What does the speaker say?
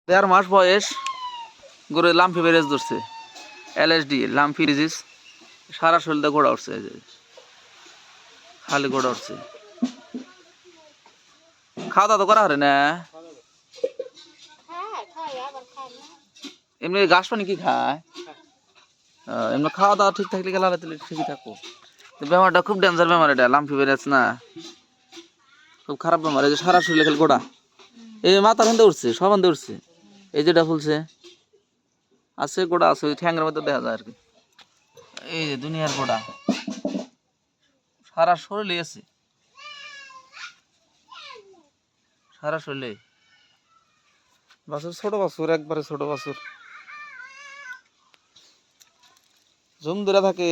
দেড় মাস বয়স গরু লাম্পি বেরেজ ধরছে, LSD লাম্পি ডিজিজ, সারা শরীরটা গোড়া উঠছে, খালি গোড়া উঠছে। খাওয়া দাওয়া তো করা হয় না, এমনি ঘাস পানি কি খায়? এমনি খাওয়া দাওয়া ঠিক থাকলে গেলে ঠিকই থাকো। বেমারটা খুব ডেঞ্জার বেমার, এটা লাম্পি বেরেজ না, খুব খারাপ বেমার। এই যে সারা শরীরে খালি গোড়া, এই মাথার হাতে উঠছে, সব হাতে উঠছে, এই যেটা ফুলছে আছে, গোড়া আছে ওই ঠ্যাংয়ের মধ্যে দেখা যায় আর কি। এই যে দুনিয়ার গোড়া সারা শরীরে আছে, সারা শরীরে। বাছুর ছোট বাছুর, একবারে ছোট বাছুর, জুম ধরে থাকে।